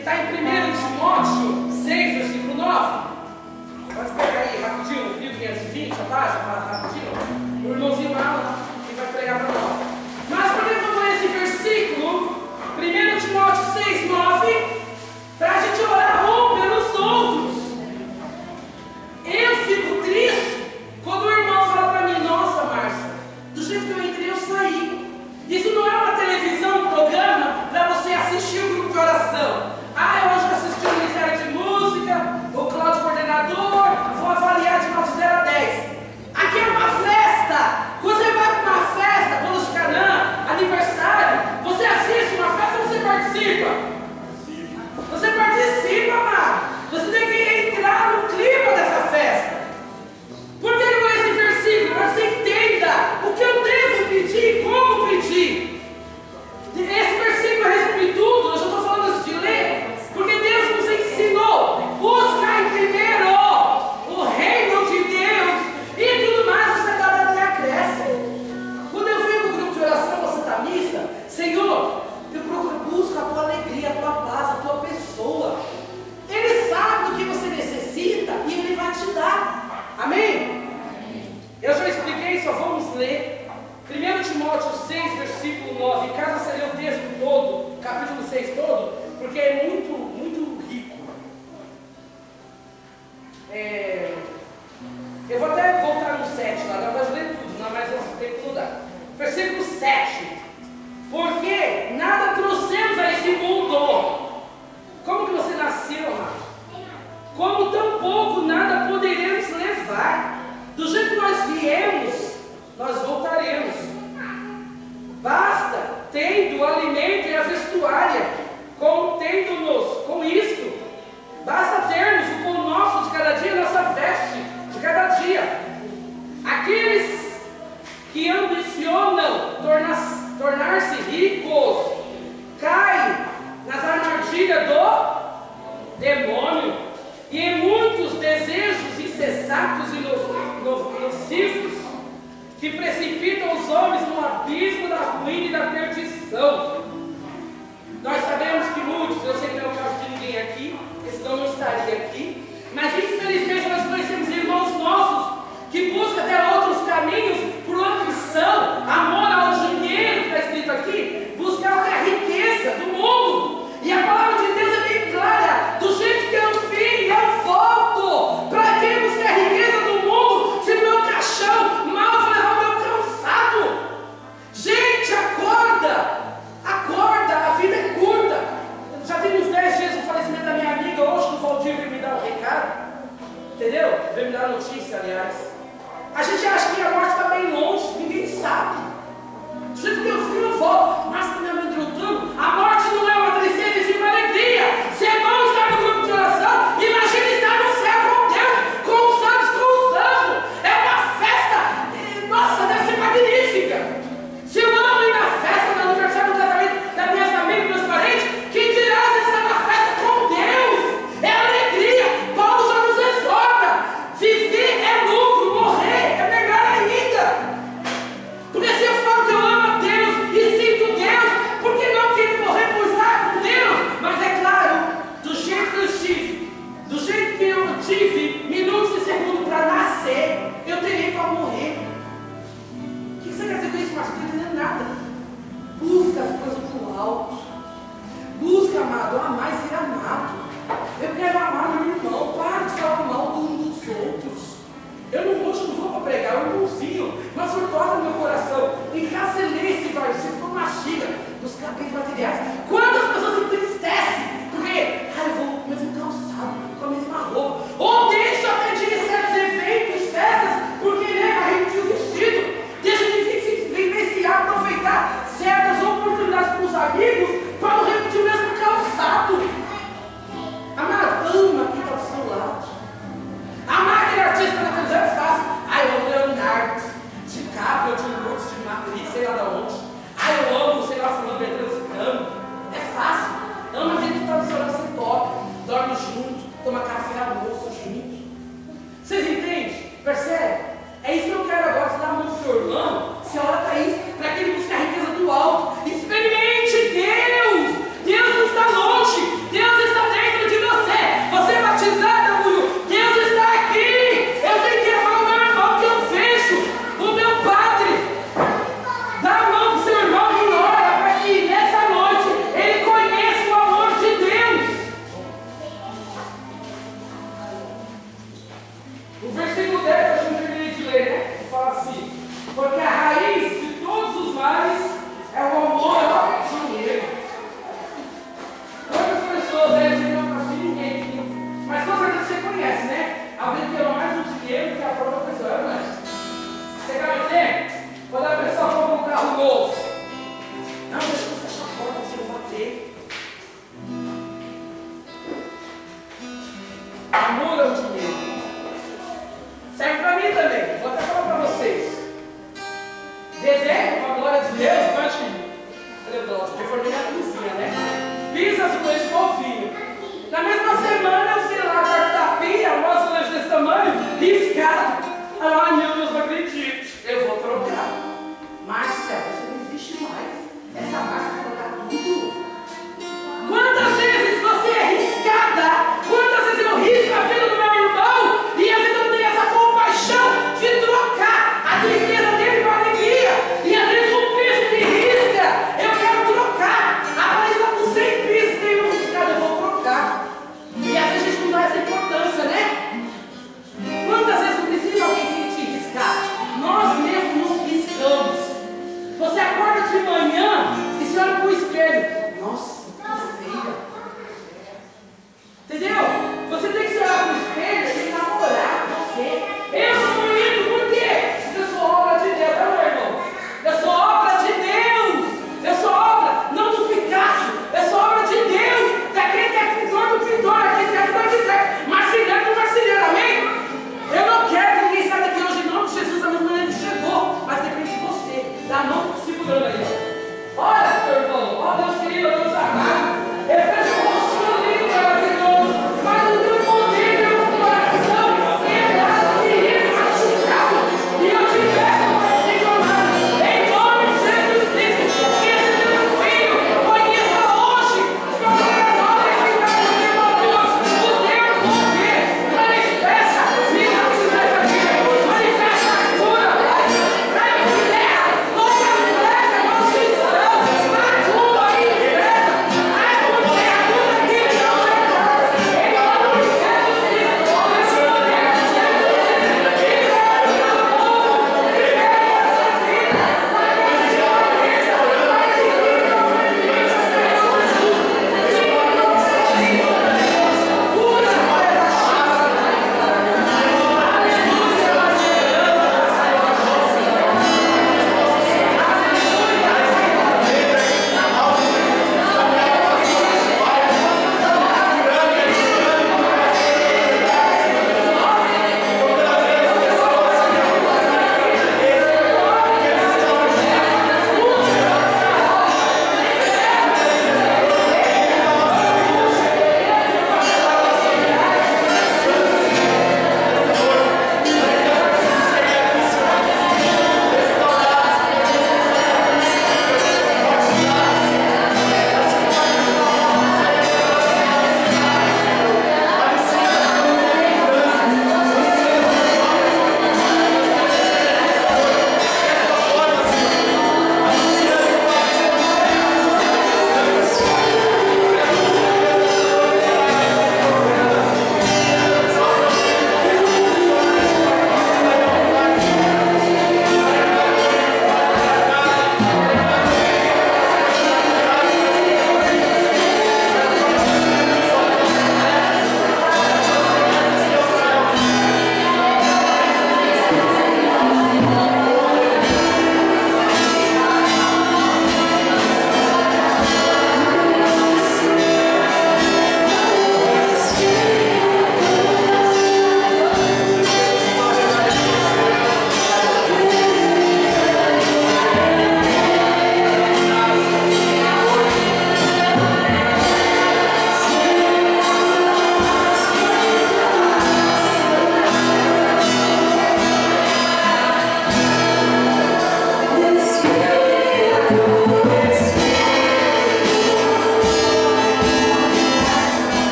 está em 1 Timóteo 6, versículo 9. Pode pegar aí rapidinho, 1520, a página, rapidinho. O irmãozinho Alan que vai pregar para nós. Mas por que eu vou ler esse versículo, 1 Timóteo 6, 9, para a gente orar um pelos outros. Eu fico triste quando o irmão fala para mim: nossa, Márcia, do jeito que eu entrei, eu saí. Isso não é uma televisão, um programa para você assistir o grupo de oração. Ah, eu hoje assisti o Ministério de Música, o Cláudio Coordenador, vou avaliar de 0 a 10. Aqui é uma festa. Você vai para uma festa, bolos de Canaã, aniversário, você assiste uma festa ou você participa? Você participa, amado. Você tem que entrar no clima dessa festa. Por que eu vou ler esse versículo? Para que você entenda o que eu devo pedir e como pedir. Esse versículo resume tudo. Eu já estou falando isso de ler, porque Deus nos ensinou: busca em primeiro o reino de Deus e tudo mais você cada dia cresce. Quando eu venho no grupo de oração, você está mista, Senhor, eu busco a tua alegria, a tua paz, a tua pessoa. Ele sabe do que você necessita e Ele vai te dar. Amém? Eu já expliquei, só vamos ler 1 Timóteo 6, versículo 9. Em casa você lê o texto todo, capítulo 6 todo, porque é muito, muito rico. Eu vou até voltar no 7 lá, na verdade ler tudo, não, mas nosso tempo não dá. Versículo 7. Porque nada trouxemos a esse mundo. Como que você nasceu, amado? Como tão pouco nada poderemos levar. Do jeito que nós viemos, nós voltaremos. Basta, tendo o alimento e a vestuária, contendo-nos com isto. Basta termos o pão nosso de cada dia, nossa veste de cada dia. Aqueles que ambicionam tornar-se ricos caem nas armadilhas do demônio e em muitos desejos incessantes e nocivos que precipitam os homens no abismo da ruína e da perdição. Nós sabemos que muitos, eu sei que não é o caso de ninguém aqui, senão não estaria aqui, mas infelizmente nós conhecemos irmãos nossos que buscam até outros caminhos por ambição, amor ao dinheiro, que está escrito aqui, buscar a riqueza do mundo. E a palavra de Deus é bem clara: do jeito que eu vim, eu volto. Para quem buscar a riqueza do mundo, se meu caixão mal vai levar o meu cansado? Gente, acorda! Acorda, a vida é curta. Já tem uns 10 dias o falecimento da minha amiga. Hoje que o Valdir veio me dar um recado, entendeu? Veio me dar notícia, aliás. A gente acha que a morte está bem longe, ninguém sabe. Do jeito que eu fui, eu volto. Mas está me amedrontando. A morte não é uma tristeza, e sim uma alegria. Se é bom estar no grupo de oração, imagina estar no céu com Deus, com os santos, com os anjos. É uma festa. Nossa, deve ser magnífica. Se eu amo ir na festa, no aniversário do casamento das minhas amigas, meus parentes, quem dirá se está na festa com Deus? É alegria. Paulo já nos exorta: viver é lucro, morrer é melhor ainda. Porque se eu falo que eu amo a Deus e sinto Deus, por que não quero morrer por estar com Deus? Mas é claro, do jeito que eu estive, do jeito que eu tive minutos e segundos para nascer, eu terei para morrer. O que você quer dizer com isso, Márcio? Não estou entendendo nada. Busca as coisas do alto. Busca, amado, amar e ser amado. Eu quero amar meu irmão. Para de falar mal de um dos outros. Eu não vou para pregar, o irmãozinho, mas o Senhor toca no meu coração. Encarcelei esse versículo como mastiga dos bens materiais. Quantas pessoas entristecem? Porque, eu vou com o mesmo calçado, com a mesma roupa. Ou deixa até de ir certos eventos, festas, porque leva a repetir o vestido. Deixa de vivenciar, aproveitar certas oportunidades com os amigos para não repetir o mesmo calçado. Amado, ama quem está do seu lado. Amar aquele artista na televisão é fácil. Eu amo Leonardo, DiCaprio. Anedota, porque formei na cozinha, né? Fiz azulejo com ovinho. Na mesma semana eu sei lá, a parte da pia, um azulejo desse tamanho, riscado. Ai meu Deus, não acredito. Eu vou trocar. Márcia, você não existe mais. Essa marca vai trocar tudo. Quantas vezes você é riscada? Quantas vezes eu risco a vida do meu irmão e às vezes eu não tenho essa compaixão de trocar a tristeza dele com a alegria. E às vezes um piso que risca, eu quero trocar. Aparece lá com 100 pisos, tem um riscado, eu vou trocar. E às vezes a gente não dá essa importância, né? Quantas vezes não precisa alguém sentir riscar? Nós mesmos nos riscamos. Você acorda de manhã e se olha para o espelho. Nossa, que feia. Entendeu? Você tem que se olhar para o espelho e tem que namorar você. Eu sou bonito por quê? Porque eu sou obra de Deus, é meu irmão. Eu sou obra de Deus. Eu sou obra, não do Picasso. Eu sou obra de Deus. Daquele que é pintor do pintor, daquele que é pintor de arquiteto, marceneiro do marceneiro, amém? Eu não quero que ninguém saia daqui hoje em nome de Jesus, da mesma maneira que chegou, mas depende de você, da mão que segurando aí, ó. Olha, meu irmão, ó Deus querido, Deus amado.